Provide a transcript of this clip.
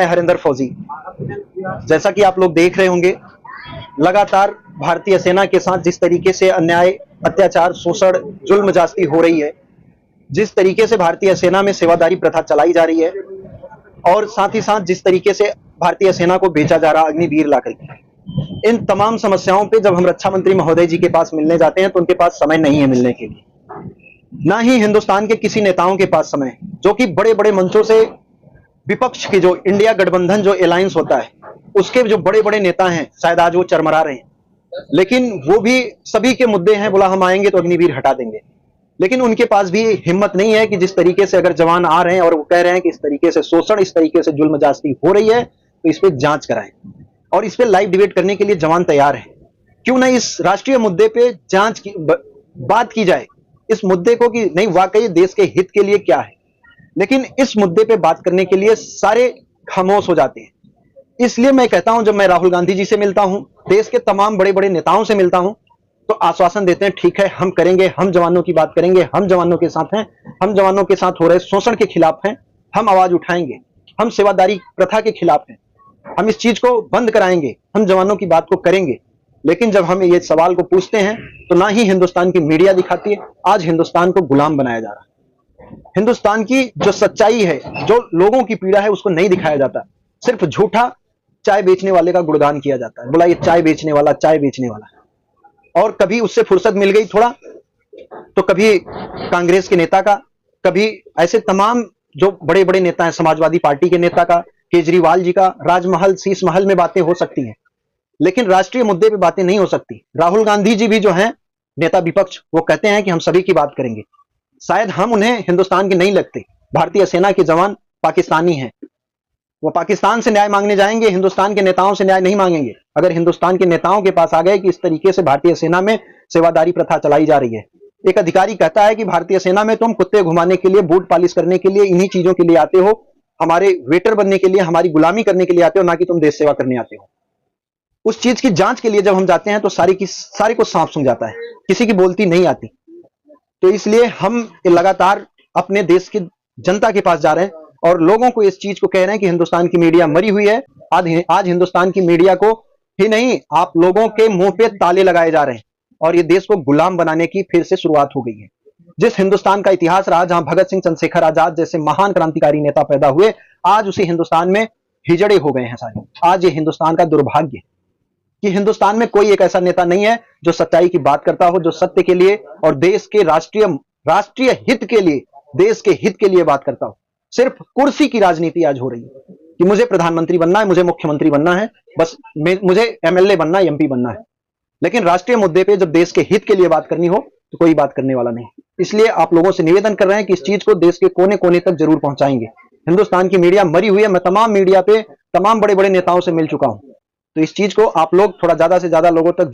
हरिंदर फौजी। जैसा कि आप लोग देख रहे होंगे, लगातार भारतीय सेना के साथ जिस तरीके से अन्याय, अत्याचार, शोषण, जुल्म जास्ती हो रही है, जिस तरीके से भारतीय सेना में सेवादारी प्रथा चलाई जा रही है और साथ ही साथ जिस तरीके से भारतीय सेना को बेचा जा रहा अग्निवीर लाकर के, इन तमाम समस्याओं पे जब हम रक्षा मंत्री महोदय जी के पास मिलने जाते हैं तो उनके पास समय नहीं है मिलने के लिए, ना ही हिंदुस्तान के किसी नेताओं के पास समय, जो कि बड़े बड़े मंचों से विपक्ष के जो इंडिया गठबंधन जो अलायंस होता है उसके जो बड़े बड़े नेता हैं, शायद आज वो चरमरा रहे हैं, लेकिन वो भी सभी के मुद्दे हैं, बोला हम आएंगे तो अग्निवीर हटा देंगे, लेकिन उनके पास भी हिम्मत नहीं है कि जिस तरीके से अगर जवान आ रहे हैं और वो कह रहे हैं कि इस तरीके से शोषण, इस तरीके से जुल्म जास्ती हो रही है तो इस पर जांच कराएं और इस पर लाइव डिबेट करने के लिए जवान तैयार हैं। क्यों ना इस राष्ट्रीय मुद्दे पे जांच की बात की जाए, इस मुद्दे को कि नहीं वाकई देश के हित के लिए क्या है, लेकिन इस मुद्दे पे बात करने के लिए सारे खामोश हो जाते हैं। इसलिए मैं कहता हूं, जब मैं राहुल गांधी जी से मिलता हूं, देश के तमाम बड़े बड़े नेताओं से मिलता हूं, तो आश्वासन देते हैं ठीक है हम करेंगे, हम जवानों की बात करेंगे, हम जवानों के साथ हैं, हम जवानों के साथ हो रहे शोषण के खिलाफ हैं, हम आवाज उठाएंगे, हम सेवादारी प्रथा के खिलाफ हैं, हम इस चीज को बंद कराएंगे, हम जवानों की बात को करेंगे। लेकिन जब हम ये सवाल को पूछते हैं तो ना ही हिंदुस्तान की मीडिया दिखाती है, आज हिंदुस्तान को गुलाम बनाया जा रहा है। हिंदुस्तान की जो सच्चाई है, जो लोगों की पीड़ा है, उसको नहीं दिखाया जाता, सिर्फ झूठा चाय बेचने वाले का गुणगान किया जाता है, बोला ये चाय बेचने वाला, चाय बेचने वाला। और कभी उससे फुर्सत मिल गई थोड़ा तो कभी कांग्रेस के नेता का, कभी ऐसे तमाम जो बड़े बड़े नेता हैं, समाजवादी पार्टी के नेता का, केजरीवाल जी का, राजमहल शीश महल में बातें हो सकती हैं, लेकिन राष्ट्रीय मुद्दे पे बातें नहीं हो सकती। राहुल गांधी जी भी जो हैं नेता विपक्ष, वो कहते हैं कि हम सभी की बात करेंगे, शायद हम उन्हें हिंदुस्तान के नहीं लगते। भारतीय सेना के जवान पाकिस्तानी हैं, वो पाकिस्तान से न्याय मांगने जाएंगे, हिंदुस्तान के नेताओं से न्याय नहीं मांगेंगे। अगर हिंदुस्तान के नेताओं के पास आ गए कि इस तरीके से भारतीय सेना में सेवादारी प्रथा चलाई जा रही है, एक अधिकारी कहता है कि भारतीय सेना में तुम कुत्ते घुमाने के लिए, बूट पॉलिश करने के लिए, इन्हीं चीजों के लिए आते हो, हमारे वेटर बनने के लिए, हमारी गुलामी करने के लिए आते हो, ना कि तुम देश सेवा करने आते हो। उस चीज की जांच के लिए जब हम जाते हैं तो सारी को सांप सूंघ जाता है, किसी की बोलती नहीं आती। तो इसलिए हम लगातार अपने देश की जनता के पास जा रहे हैं और लोगों को इस चीज को कह रहे हैं कि हिंदुस्तान की मीडिया मरी हुई है। आज हिंदुस्तान की मीडिया को ही नहीं, आप लोगों के मुंह पे ताले लगाए जा रहे हैं और ये देश को गुलाम बनाने की फिर से शुरुआत हो गई है। जिस हिंदुस्तान का इतिहास रहा, जहां भगत सिंह, चंद्रशेखर आजाद जैसे महान क्रांतिकारी नेता पैदा हुए, आज उसी हिंदुस्तान में हिजड़े हो गए हैं सारे। आज ये हिंदुस्तान का दुर्भाग्य है कि हिंदुस्तान में कोई एक ऐसा नेता नहीं है जो सच्चाई की बात करता हो, जो सत्य के लिए और देश के राष्ट्रीय हित के लिए, देश के हित के लिए बात करता हो। सिर्फ कुर्सी की राजनीति आज हो रही है कि मुझे प्रधानमंत्री बनना है, मुझे मुख्यमंत्री बनना है, बस मुझे एमएलए बनना है, एमपी बनना है, लेकिन राष्ट्रीय मुद्दे पे जब देश के हित के लिए बात करनी हो तो कोई बात करने वाला नहीं। इसलिए आप लोगों से निवेदन कर रहे हैं कि इस चीज को देश के कोने कोने तक जरूर पहुंचाएंगे। हिंदुस्तान की मीडिया मरी हुई है। मैं तमाम मीडिया पे तमाम बड़े बड़े नेताओं से मिल चुका हूं, तो इस चीज को आप लोग थोड़ा ज्यादा से ज्यादा लोगों तक